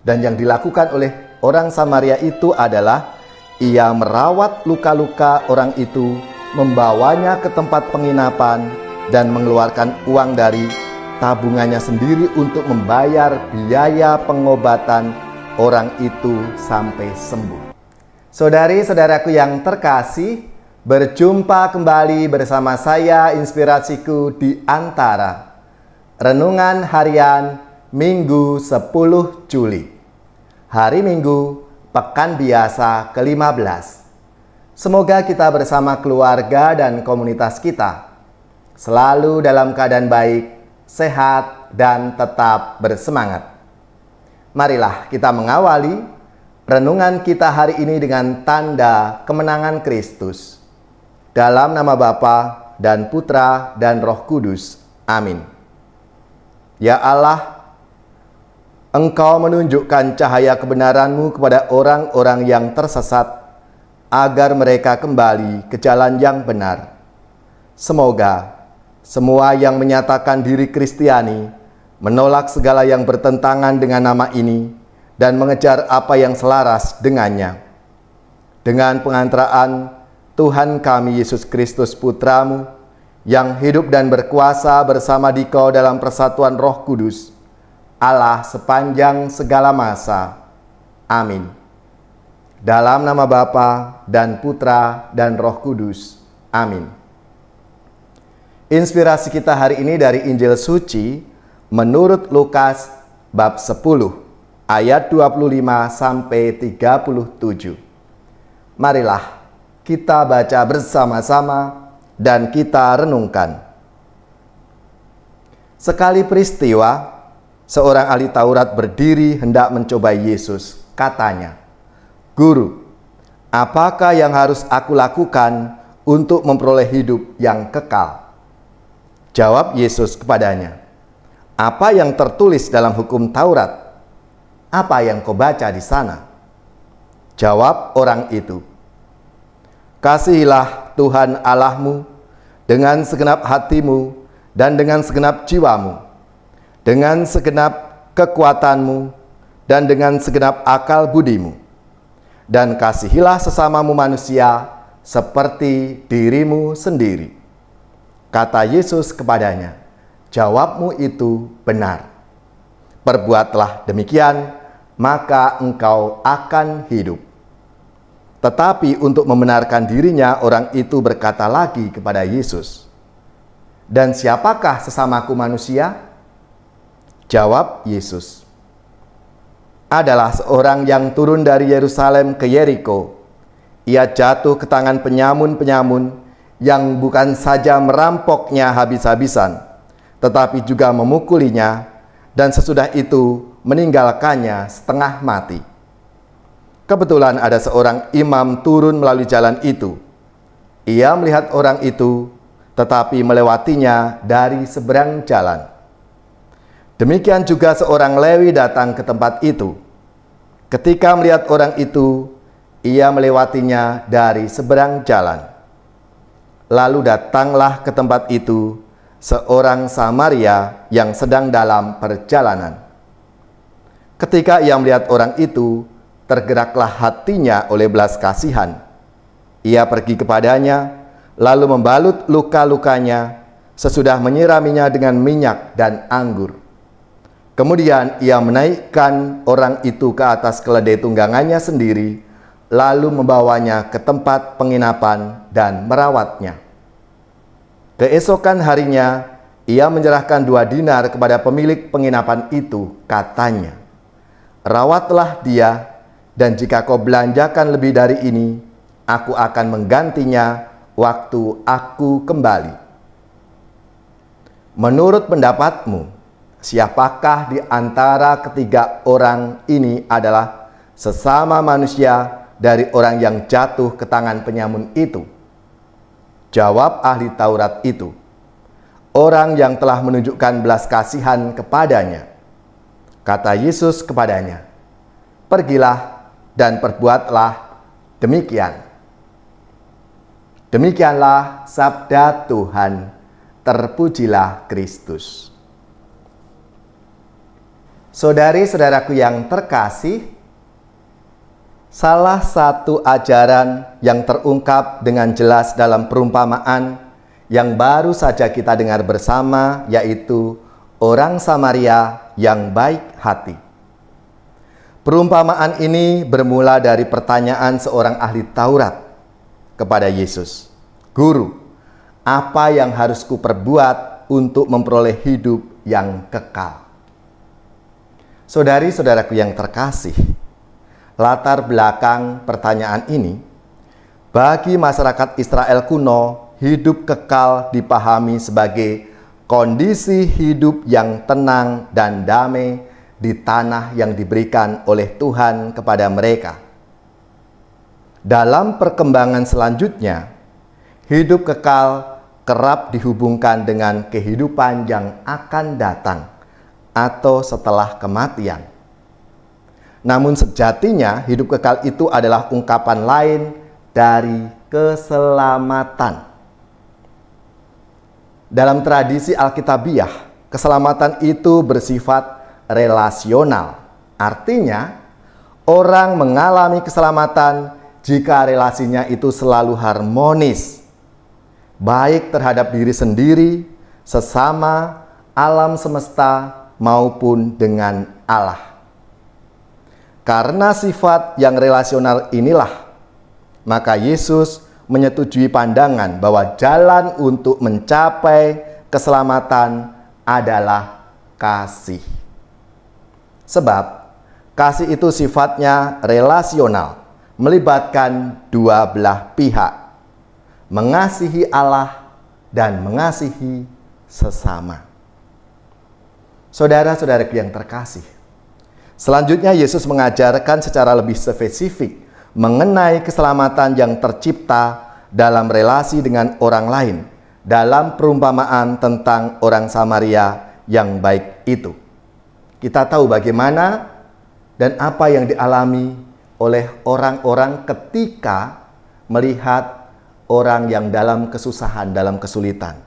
Dan yang dilakukan oleh orang Samaria itu adalah ia merawat luka-luka orang itu, membawanya ke tempat penginapan, dan mengeluarkan uang dari tabungannya sendiri untuk membayar biaya pengobatan orang itu sampai sembuh. Saudari-saudaraku yang terkasih, berjumpa kembali bersama saya Inspirasiku di Antara. Renungan Harian Minggu 10 Juli. Hari Minggu, Pekan Biasa ke-15. Semoga kita bersama keluarga dan komunitas kita selalu dalam keadaan baik, sehat, dan tetap bersemangat. Marilah kita mengawali renungan kita hari ini dengan tanda kemenangan Kristus. Dalam nama Bapa dan Putra dan Roh Kudus. Amin. Ya Allah, Engkau menunjukkan cahaya kebenaran-Mu kepada orang-orang yang tersesat, agar mereka kembali ke jalan yang benar. Semoga semua yang menyatakan diri Kristiani menolak segala yang bertentangan dengan nama ini dan mengejar apa yang selaras dengannya. Dengan pengantaraan Tuhan kami Yesus Kristus Putra-Mu, yang hidup dan berkuasa bersama Dikau dalam persatuan Roh Kudus, Allah sepanjang segala masa. Amin. Dalam nama Bapa dan Putra dan Roh Kudus. Amin. Inspirasi kita hari ini dari Injil Suci menurut Lukas bab 10 ayat 25 sampai 37. Marilah kita baca bersama-sama dan kita renungkan. Sekali peristiwa, seorang ahli Taurat berdiri hendak mencobai Yesus. Katanya, "Guru, apakah yang harus aku lakukan untuk memperoleh hidup yang kekal?" Jawab Yesus kepadanya, "Apa yang tertulis dalam hukum Taurat? Apa yang kau baca di sana?" Jawab orang itu, "Kasihilah Tuhan Allahmu dengan segenap hatimu dan dengan segenap jiwamu, dengan segenap kekuatanmu dan dengan segenap akal budimu. Dan kasihilah sesamamu manusia seperti dirimu sendiri." Kata Yesus kepadanya, "Jawabmu itu benar. Perbuatlah demikian, maka engkau akan hidup." Tetapi untuk membenarkan dirinya, orang itu berkata lagi kepada Yesus, "Dan siapakah sesamaku manusia?" Jawab Yesus, "Adalah seorang yang turun dari Yerusalem ke Yeriko. Ia jatuh ke tangan penyamun-penyamun yang bukan saja merampoknya habis-habisan, tetapi juga memukulinya, dan sesudah itu meninggalkannya setengah mati. Kebetulan ada seorang imam turun melalui jalan itu. Ia melihat orang itu, tetapi melewatinya dari seberang jalan. Demikian juga seorang Lewi datang ke tempat itu. Ketika melihat orang itu, ia melewatinya dari seberang jalan. Lalu datanglah ke tempat itu seorang Samaria yang sedang dalam perjalanan. Ketika ia melihat orang itu, tergeraklah hatinya oleh belas kasihan. Ia pergi kepadanya, lalu membalut luka-lukanya, sesudah menyiraminya dengan minyak dan anggur. Kemudian ia menaikkan orang itu ke atas keledai tunggangannya sendiri, lalu membawanya ke tempat penginapan dan merawatnya. Keesokan harinya, ia menyerahkan 2 dinar kepada pemilik penginapan itu. Katanya, "Rawatlah dia, dan jika kau belanjakan lebih dari ini, aku akan menggantinya waktu aku kembali." Menurut pendapatmu, siapakah di antara ketiga orang ini adalah sesama manusia dari orang yang jatuh ke tangan penyamun itu? Jawab ahli Taurat itu, "Orang yang telah menunjukkan belas kasihan kepadanya." Kata Yesus kepadanya, "Pergilah dan perbuatlah demikian." Demikianlah sabda Tuhan. Terpujilah Kristus. Saudari-saudaraku yang terkasih, salah satu ajaran yang terungkap dengan jelas dalam perumpamaan yang baru saja kita dengar bersama, yaitu orang Samaria yang baik hati. Perumpamaan ini bermula dari pertanyaan seorang ahli Taurat kepada Yesus, "Guru, apa yang harus kuperbuat untuk memperoleh hidup yang kekal?" Saudari-saudaraku yang terkasih, latar belakang pertanyaan ini, bagi masyarakat Israel kuno, hidup kekal dipahami sebagai kondisi hidup yang tenang dan damai di tanah yang diberikan oleh Tuhan kepada mereka. Dalam perkembangan selanjutnya, hidup kekal kerap dihubungkan dengan kehidupan yang akan datang atau setelah kematian. Namun sejatinya hidup kekal itu adalah ungkapan lain dari keselamatan. Dalam tradisi Alkitabiah, keselamatan itu bersifat relasional. Artinya, orang mengalami keselamatan jika relasinya itu selalu harmonis, baik terhadap diri sendiri, sesama, alam semesta, maupun dengan Allah. Karena sifat yang relasional inilah, maka Yesus menyetujui pandangan bahwa jalan untuk mencapai keselamatan adalah kasih. Sebab kasih itu sifatnya relasional, melibatkan dua belah pihak, mengasihi Allah dan mengasihi sesama. Saudara-saudaraku yang terkasih, selanjutnya Yesus mengajarkan secara lebih spesifik mengenai keselamatan yang tercipta dalam relasi dengan orang lain dalam perumpamaan tentang orang Samaria yang baik itu. Kita tahu bagaimana dan apa yang dialami oleh orang-orang ketika melihat orang yang dalam kesusahan, dalam kesulitan.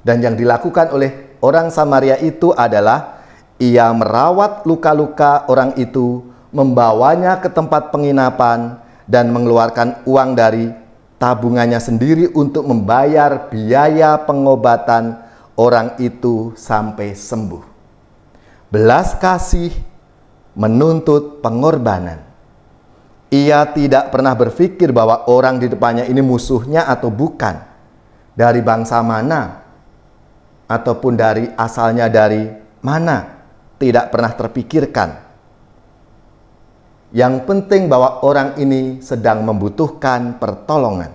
Dan yang dilakukan oleh orang Samaria itu adalah ia merawat luka-luka orang itu, membawanya ke tempat penginapan, dan mengeluarkan uang dari tabungannya sendiri untuk membayar biaya pengobatan orang itu sampai sembuh. Belas kasih menuntut pengorbanan. Ia tidak pernah berpikir bahwa orang di depannya ini musuhnya atau bukan, dari bangsa mana, ataupun dari asalnya dari mana, tidak pernah terpikirkan. Yang penting bahwa orang ini sedang membutuhkan pertolongan.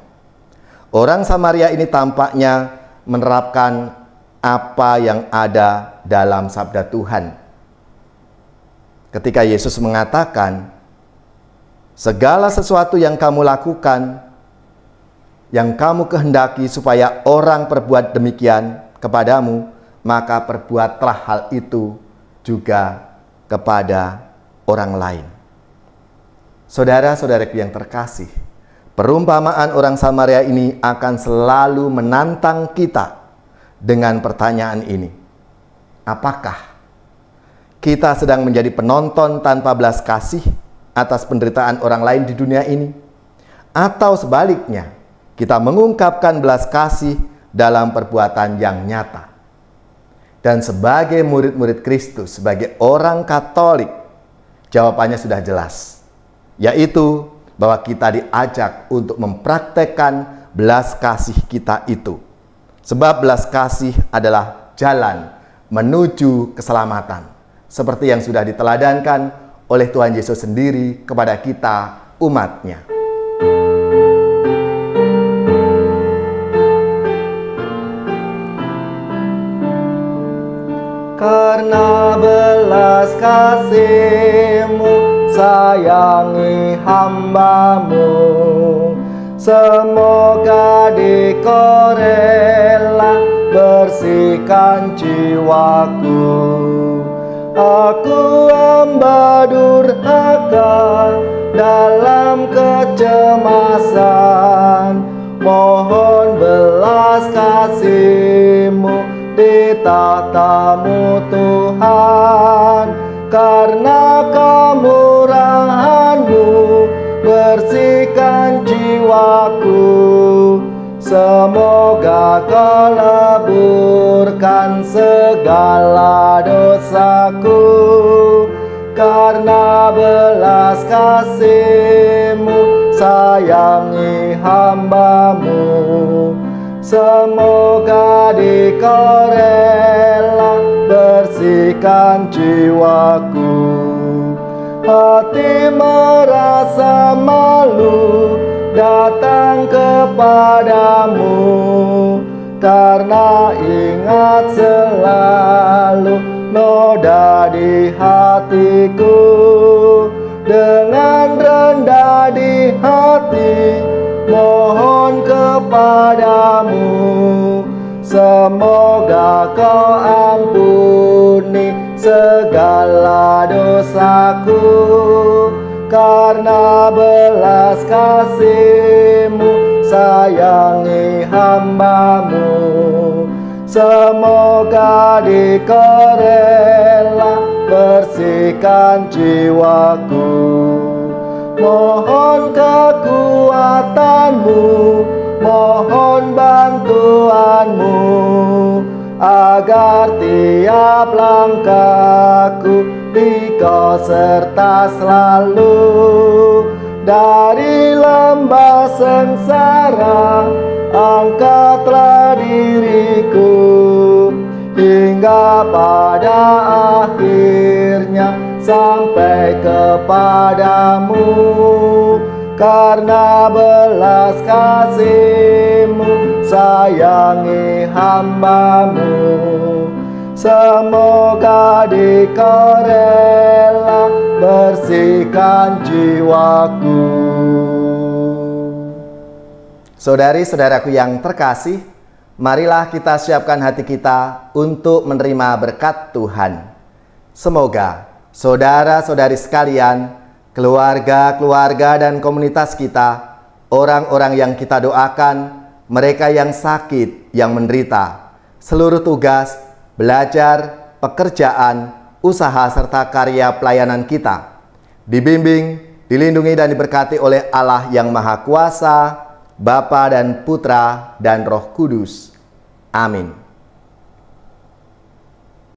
Orang Samaria ini tampaknya menerapkan apa yang ada dalam sabda Tuhan. Ketika Yesus mengatakan, segala sesuatu yang kamu lakukan, yang kamu kehendaki supaya orang perbuat demikian kepadamu, maka perbuatlah hal itu juga kepada orang lain. Saudara-saudaraku yang terkasih, perumpamaan orang Samaria ini akan selalu menantang kita dengan pertanyaan ini. Apakah kita sedang menjadi penonton tanpa belas kasih atas penderitaan orang lain di dunia ini? Atau sebaliknya, kita mengungkapkan belas kasih dalam perbuatan yang nyata? Dan sebagai murid-murid Kristus, sebagai orang Katolik, jawabannya sudah jelas, yaitu bahwa kita diajak untuk mempraktekkan belas kasih kita itu. Sebab belas kasih adalah jalan menuju keselamatan, seperti yang sudah diteladankan oleh Tuhan Yesus sendiri kepada kita, umat-Nya. Karena belas kasih-Mu sayangi hamba-Mu, semoga Dikau rela bersihkan jiwaku. Aku hamba durhaka dalam kecemasan, mohon belas kasih-Mu di tahta-Mu Tuhan. bersihkan jiwaku. Semoga Kau leburkan segala dosaku, karena belas kasih-Mu sayangi hamba-Mu. Semoga Kau rela bersihkan jiwaku. Hati merasa malu datang kepadamu, karena ingat selalu noda di hatiku. Dengan rendah di hati mohon kepadamu, semoga Kau ampuni segala dosaku, karena belas kasih-Mu sayangi hamba-Mu. Semoga Kau rela bersihkan jiwaku. Mohon kekuatan-Mu, mohon bantuan-Mu, agar tiap langkahku Kau serta selalu. Dari lembah sengsara angkatlah diriku, hingga pada akhirnya sampai kepadamu. Karena belas kasih-Mu sayangi hamba-Mu. Semoga Kau rela bersihkan jiwaku. Saudari-saudaraku yang terkasih, marilah kita siapkan hati kita untuk menerima berkat Tuhan. Semoga saudara-saudari sekalian, keluarga-keluarga dan komunitas kita, orang-orang yang kita doakan, mereka yang sakit, yang menderita, seluruh tugas, belajar, pekerjaan, usaha, serta karya pelayanan kita dibimbing, dilindungi, dan diberkati oleh Allah yang Maha Kuasa, Bapa dan Putra dan Roh Kudus. Amin.